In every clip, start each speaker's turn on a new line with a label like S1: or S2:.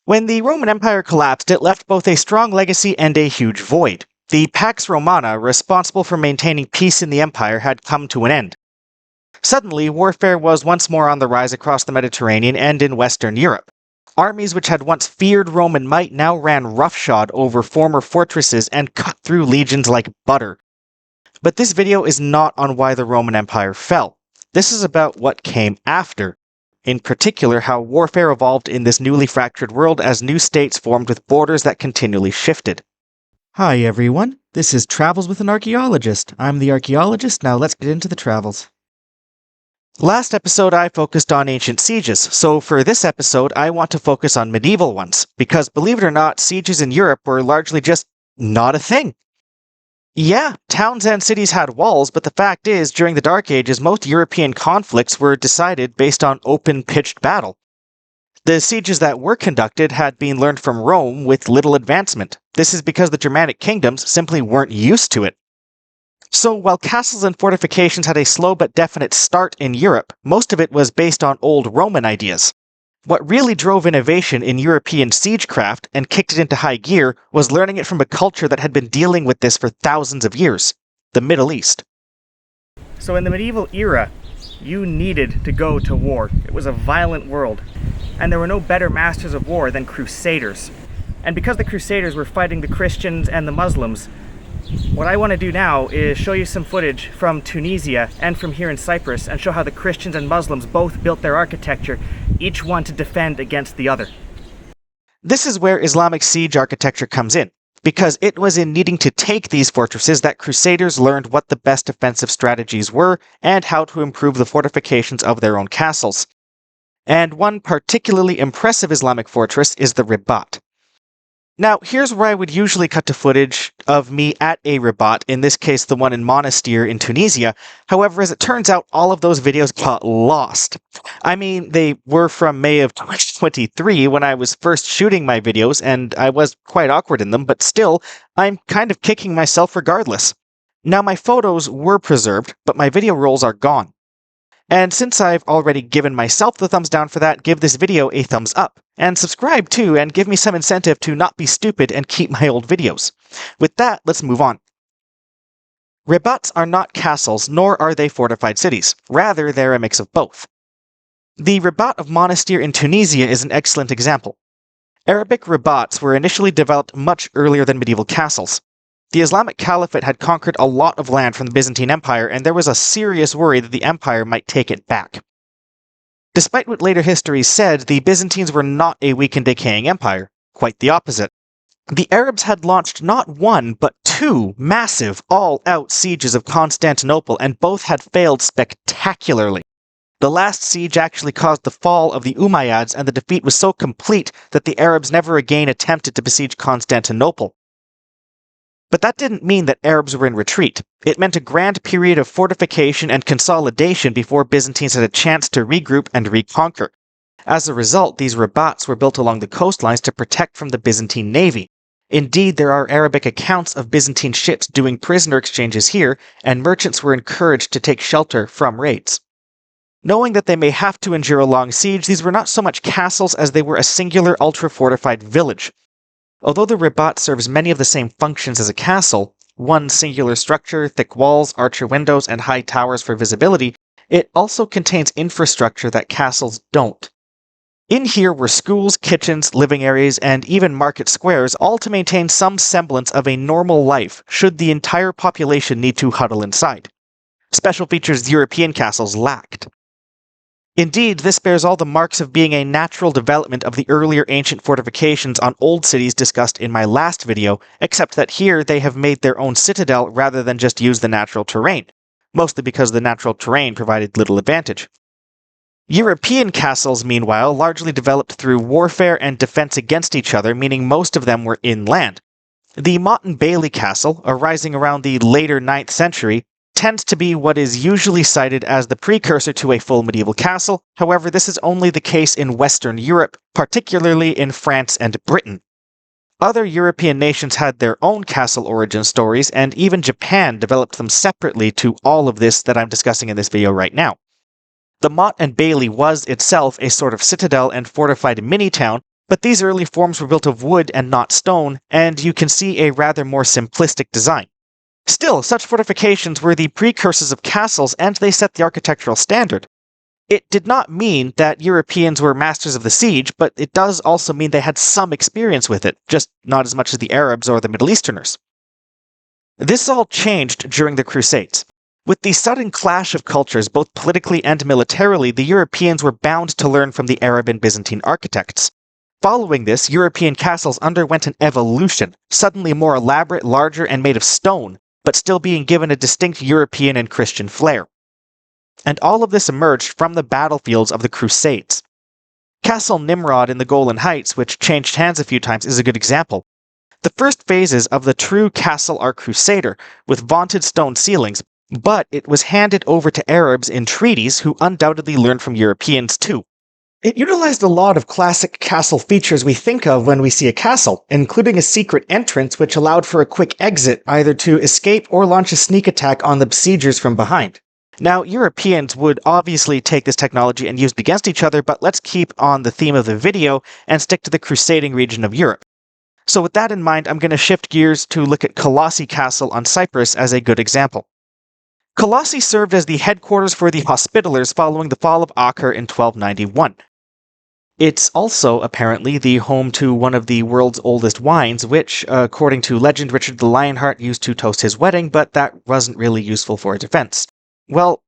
S1: When the Roman Empire collapsed, it left both a strong legacy and a huge void. The Pax Romana, responsible for maintaining peace in the empire, had come to an end. Suddenly, warfare was once more on the rise across the Mediterranean and in Western Europe. Armies which had once feared Roman might now ran roughshod over former fortresses and cut through legions like butter. But this video is not on why the Roman Empire fell. This is about what came after. In particular, how warfare evolved in this newly fractured world as new states formed with borders that continually shifted. Hi everyone, this is Travels with an Archaeologist. I'm the archaeologist, now let's get into the travels. Last episode I focused on ancient sieges, so for this episode I want to focus on medieval ones, because believe it or not, sieges in Europe were largely just not a thing. Yeah, towns and cities had walls, but the fact is, during the Dark Ages, most European conflicts were decided based on open-pitched battle. The sieges that were conducted had been learned from Rome with little advancement. This is because the Germanic kingdoms simply weren't used to it. So while castles and fortifications had a slow but definite start in Europe, most of it was based on old Roman ideas. What really drove innovation in European siegecraft and kicked it into high gear was learning it from a culture that had been dealing with this for thousands of years, the Middle East. So in the medieval era, you needed to go to war. It was a violent world, and there were no better masters of war than crusaders. And because the crusaders were fighting the Christians and the Muslims, what I want to do now is show you some footage from Tunisia and from here in Cyprus and show how the Christians and Muslims both built their architecture, each one to defend against the other. This is where Islamic siege architecture comes in, because it was in needing to take these fortresses that crusaders learned what the best defensive strategies were and how to improve the fortifications of their own castles. And one particularly impressive Islamic fortress is the ribât. Now, here's where I would usually cut to footage of me at a ribât, in this case the one in Monastir in Tunisia. However, as it turns out, all of those videos got lost. I mean, they were from May of 2023 when I was first shooting my videos, and I was quite awkward in them, but still, I'm kind of kicking myself regardless. Now, my photos were preserved, but my video rolls are gone. And since I've already given myself the thumbs down for that, give this video a thumbs up. And subscribe too, and give me some incentive to not be stupid and keep my old videos. With that, let's move on. Ribâts are not castles, nor are they fortified cities. Rather, they're a mix of both. The ribât of Monastir in Tunisia is an excellent example. Arabic ribâts were initially developed much earlier than medieval castles. The Islamic Caliphate had conquered a lot of land from the Byzantine Empire, and there was a serious worry that the empire might take it back. Despite what later history said, the Byzantines were not a weak and decaying empire. Quite the opposite. The Arabs had launched not one, but two massive, all-out sieges of Constantinople, and both had failed spectacularly. The last siege actually caused the fall of the Umayyads, and the defeat was so complete that the Arabs never again attempted to besiege Constantinople. But that didn't mean that Arabs were in retreat. It meant a grand period of fortification and consolidation before Byzantines had a chance to regroup and reconquer. As a result, these ribâts were built along the coastlines to protect from the Byzantine navy. Indeed, there are Arabic accounts of Byzantine ships doing prisoner exchanges here, and merchants were encouraged to take shelter from raids. Knowing that they may have to endure a long siege, these were not so much castles as they were a singular ultra-fortified village. Although the ribât serves many of the same functions as a castle, one singular structure, thick walls, archer windows, and high towers for visibility, it also contains infrastructure that castles don't. In here were schools, kitchens, living areas, and even market squares, all to maintain some semblance of a normal life should the entire population need to huddle inside. Special features European castles lacked. Indeed, this bears all the marks of being a natural development of the earlier ancient fortifications on old cities discussed in my last video, except that here they have made their own citadel rather than just use the natural terrain, mostly because the natural terrain provided little advantage. European castles, meanwhile, largely developed through warfare and defense against each other, meaning most of them were inland. The Motte and Bailey Castle, arising around the later 9th century, tends to be what is usually cited as the precursor to a full medieval castle. However, this is only the case in Western Europe, particularly in France and Britain. Other European nations had their own castle origin stories, and even Japan developed them separately to all of this that I'm discussing in this video right now. The Motte and Bailey was itself a sort of citadel and fortified mini-town, but these early forms were built of wood and not stone, and you can see a rather more simplistic design. Still, such fortifications were the precursors of castles, and they set the architectural standard. It did not mean that Europeans were masters of the siege, but it does also mean they had some experience with it, just not as much as the Arabs or the Middle Easterners. This all changed during the Crusades. With the sudden clash of cultures, both politically and militarily, the Europeans were bound to learn from the Arab and Byzantine architects. Following this, European castles underwent an evolution, suddenly more elaborate, larger, and made of stone, but still being given a distinct European and Christian flair. And all of this emerged from the battlefields of the Crusades. Castle Nimrod in the Golan Heights, which changed hands a few times, is a good example. The first phases of the true castle are Crusader, with vaunted stone ceilings, but it was handed over to Arabs in treaties who undoubtedly learned from Europeans too. It utilized a lot of classic castle features we think of when we see a castle, including a secret entrance which allowed for a quick exit, either to escape or launch a sneak attack on the besiegers from behind. Now, Europeans would obviously take this technology and use it against each other, but let's keep on the theme of the video and stick to the crusading region of Europe. So with that in mind, I'm going to shift gears to look at Khalilieh Castle on Cyprus as a good example. Khalilieh served as the headquarters for the Hospitallers following the fall of Acre in 1291. It's also, apparently, the home to one of the world's oldest wines, which, according to legend, Richard the Lionheart used to toast his wedding, but that wasn't really useful for a defense. Well,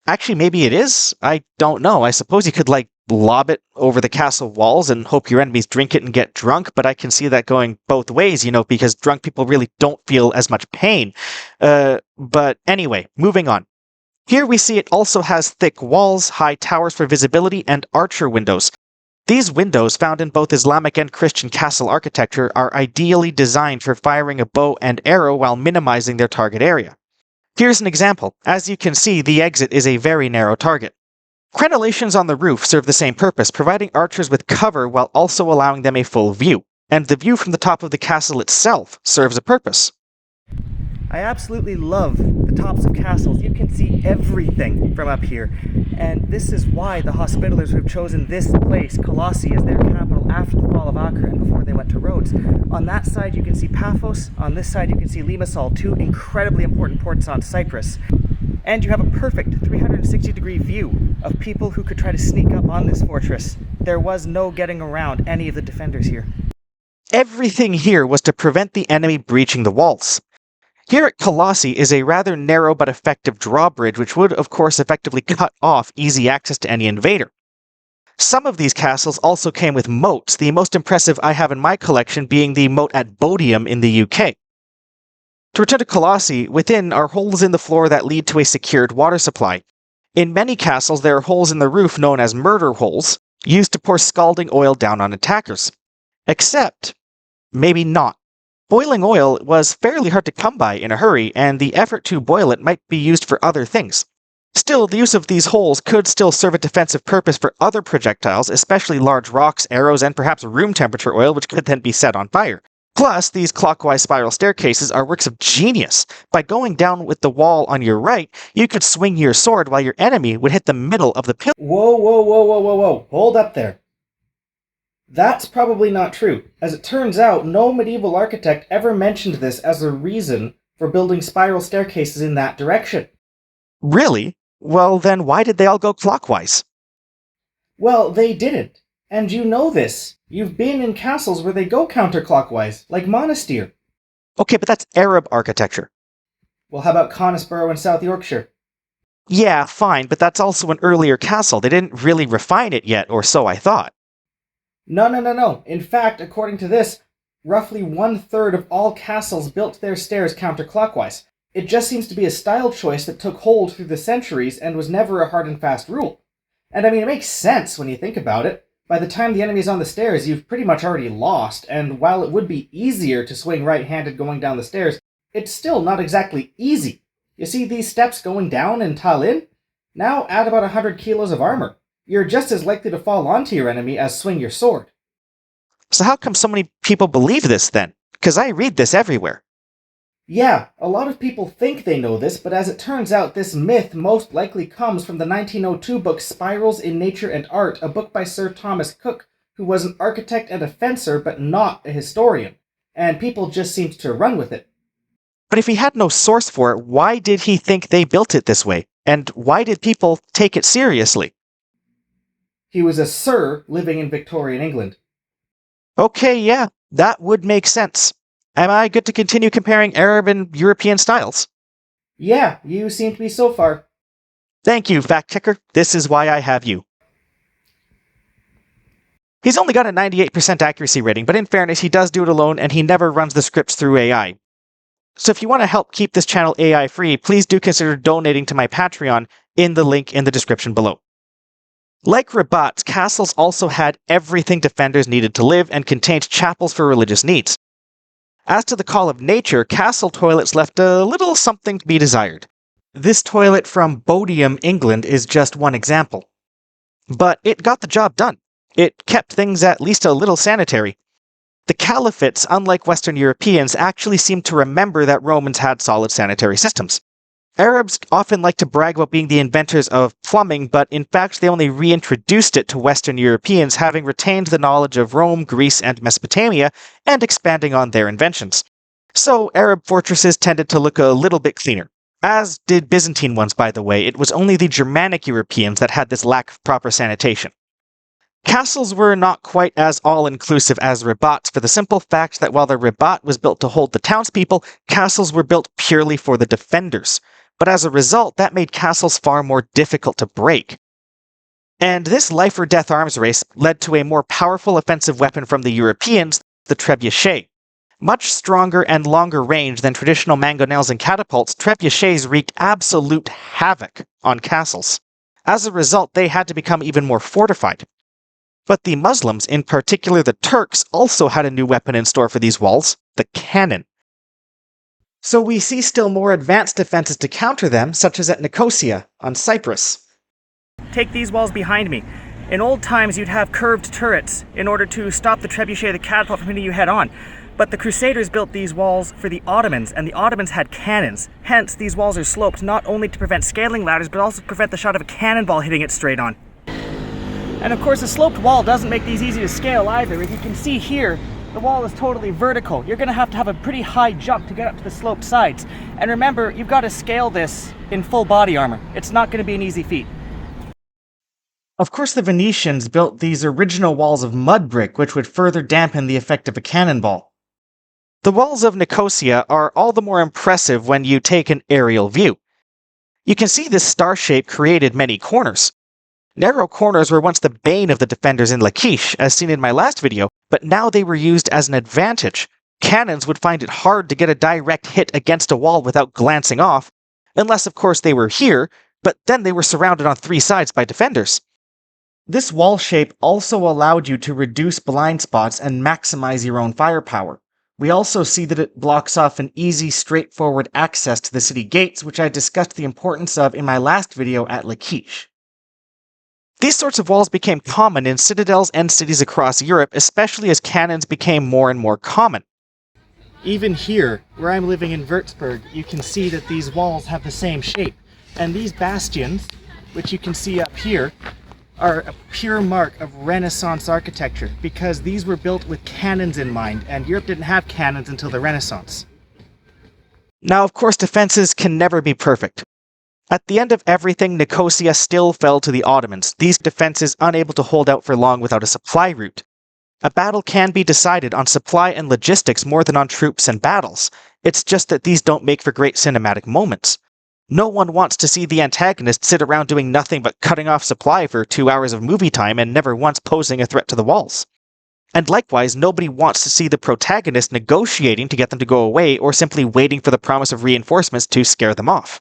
S1: actually, maybe it is? I don't know. I suppose you could, lob it over the castle walls and hope your enemies drink it and get drunk, but I can see that going both ways, because drunk people really don't feel as much pain. But anyway, moving on. Here we see it also has thick walls, high towers for visibility, and archer windows. These windows, found in both Islamic and Christian castle architecture, are ideally designed for firing a bow and arrow while minimizing their target area. Here's an example. As you can see, the exit is a very narrow target. Crenellations on the roof serve the same purpose, providing archers with cover while also allowing them a full view, and the view from the top of the castle itself serves a purpose. I absolutely love the tops of castles. You can see everything from up here, and this is why the Hospitallers have chosen this place, Khalilieh, as their capital after the fall of Acre and before they went to Rhodes. On that side you can see Paphos, on this side you can see Limassol, two incredibly important ports on Cyprus. And you have a perfect 360-degree view of people who could try to sneak up on this fortress. There was no getting around any of the defenders here. Everything here was to prevent the enemy breaching the walls. Here at Khalilieh is a rather narrow but effective drawbridge which would, of course, effectively cut off easy access to any invader. Some of these castles also came with moats, the most impressive I have in my collection being the moat at Bodiam in the UK. To return to Khalilieh, within are holes in the floor that lead to a secured water supply. In many castles there are holes in the roof known as murder holes, used to pour scalding oil down on attackers. Except, maybe not. Boiling oil was fairly hard to come by in a hurry, and the effort to boil it might be used for other things. Still, the use of these holes could still serve a defensive purpose for other projectiles, especially large rocks, arrows, and perhaps room temperature oil, which could then be set on fire. Plus, these clockwise spiral staircases are works of genius. By going down with the wall on your right, you could swing your sword while your enemy would hit the middle of the pillar.
S2: Whoa. Hold up there. That's probably not true. As it turns out, no medieval architect ever mentioned this as a reason for building spiral staircases in that direction.
S1: Really? Well, then why did they all go clockwise?
S2: Well, they didn't. And you know this. You've been in castles where they go counterclockwise, like Monastir.
S1: Okay, but that's Arab architecture.
S2: Well, how about Conisborough in South Yorkshire?
S1: Yeah, fine, but that's also an earlier castle. They didn't really refine it yet, or so I thought.
S2: No. In fact, according to this, roughly 1/3 of all castles built their stairs counterclockwise. It just seems to be a style choice that took hold through the centuries and was never a hard and fast rule. And I mean, it makes sense when you think about it. By the time the enemy's on the stairs, you've pretty much already lost, and while it would be easier to swing right-handed going down the stairs, it's still not exactly easy. You see these steps going down and tile in? Now add about 100 kilos of armor. You're just as likely to fall onto your enemy as swing your sword.
S1: So how come so many people believe this then? Because I read this everywhere.
S2: Yeah, a lot of people think they know this, but as it turns out, this myth most likely comes from the 1902 book Spirals in Nature and Art, a book by Sir Thomas Cook, who who was an architect and a fencer but not a historian, and people just seemed to run with it.
S1: But if he had no source for it, why did he think they built it this way? And why did people take it seriously?
S2: He was a sir living in Victorian England.
S1: Okay, yeah, that would make sense. Am I good to continue comparing Arab and European styles?
S2: Yeah, you seem to be so far.
S1: Thank you, fact-checker. This is why I have you. He's only got a 98% accuracy rating, but in fairness, he does do it alone and he never runs the scripts through AI. So if you want to help keep this channel AI-free, please do consider donating to my Patreon in the link in the description below. Like ribâts, castles also had everything defenders needed to live and contained chapels for religious needs. As to the call of nature, castle toilets left a little something to be desired. This toilet from Bodiam, England is just one example. But it got the job done. It kept things at least a little sanitary. The caliphates, unlike Western Europeans, actually seemed to remember that Romans had solid sanitary systems. Arabs often like to brag about being the inventors of plumbing, but in fact they only reintroduced it to Western Europeans, having retained the knowledge of Rome, Greece, and Mesopotamia, and expanding on their inventions. So Arab fortresses tended to look a little bit cleaner. As did Byzantine ones, by the way. It was only the Germanic Europeans that had this lack of proper sanitation. Castles were not quite as all-inclusive as ribâts, for the simple fact that while the ribât was built to hold the townspeople, castles were built purely for the defenders. But as a result, that made castles far more difficult to break. And this life-or-death arms race led to a more powerful offensive weapon from the Europeans, the trebuchet. Much stronger and longer range than traditional mangonels and catapults, trebuchets wreaked absolute havoc on castles. As a result, they had to become even more fortified. But the Muslims, in particular the Turks, also had a new weapon in store for these walls, the cannon. So we see still more advanced defenses to counter them, such as at Nicosia, on Cyprus.
S2: Take these walls behind me. In old times, you'd have curved turrets in order to stop the trebuchet or the catapult from hitting you head on. But the Crusaders built these walls for the Ottomans, and the Ottomans had cannons. Hence, these walls are sloped not only to prevent scaling ladders, but also to prevent the shot of a cannonball hitting it straight on. And of course, a sloped wall doesn't make these easy to scale either. As you can see here, the wall is totally vertical. You're going to have a pretty high jump to get up to the sloped sides. And remember, you've got to scale this in full body armor. It's not going to be an easy feat.
S1: Of course, the Venetians built these original walls of mud brick, which would further dampen the effect of a cannonball. The walls of Nicosia are all the more impressive when you take an aerial view. You can see this star shape created many corners. Narrow corners were once the bane of the defenders in Lachish, as seen in my last video, but now they were used as an advantage. Cannons would find it hard to get a direct hit against a wall without glancing off, unless of course they were here, but then they were surrounded on three sides by defenders. This wall shape also allowed you to reduce blind spots and maximize your own firepower. We also see that it blocks off an easy, straightforward access to the city gates, which I discussed the importance of in my last video at Lachish. These sorts of walls became common in citadels and cities across Europe, especially as cannons became more and more common. Even here, where I'm living in Würzburg, you can see that these walls have the same shape. And these bastions, which you can see up here, are a pure mark of Renaissance architecture, because these were built with cannons in mind, and Europe didn't have cannons until the Renaissance. Now, of course, defenses can never be perfect. At the end of everything, Nicosia still fell to the Ottomans, these defenses unable to hold out for long without a supply route. A battle can be decided on supply and logistics more than on troops and battles. It's just that these don't make for great cinematic moments. No one wants to see the antagonist sit around doing nothing but cutting off supply for 2 hours of movie time and never once posing a threat to the walls. And likewise, nobody wants to see the protagonist negotiating to get them to go away or simply waiting for the promise of reinforcements to scare them off.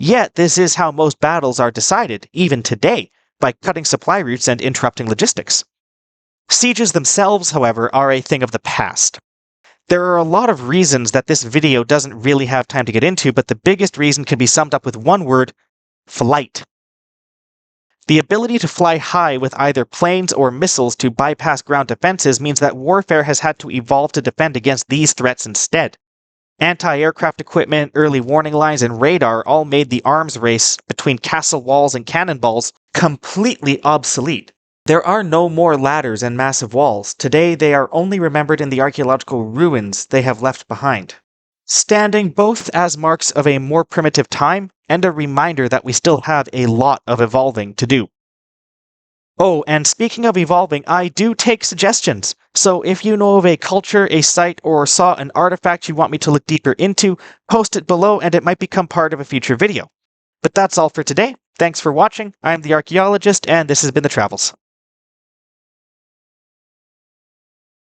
S1: Yet, this is how most battles are decided, even today, by cutting supply routes and interrupting logistics. Sieges themselves, however, are a thing of the past. There are a lot of reasons that this video doesn't really have time to get into, but the biggest reason can be summed up with one word: flight. The ability to fly high with either planes or missiles to bypass ground defenses means that warfare has had to evolve to defend against these threats instead. Anti-aircraft equipment, early warning lines, and radar all made the arms race between castle walls and cannonballs completely obsolete. There are no more ladders and massive walls. Today they are only remembered in the archaeological ruins they have left behind, standing both as marks of a more primitive time and a reminder that we still have a lot of evolving to do. Oh, and speaking of evolving, I do take suggestions. So if you know of a culture, a site, or saw an artifact you want me to look deeper into, post it below and it might become part of a future video. But that's all for today. Thanks for watching. I'm the Archaeologist, and this has been The Travels.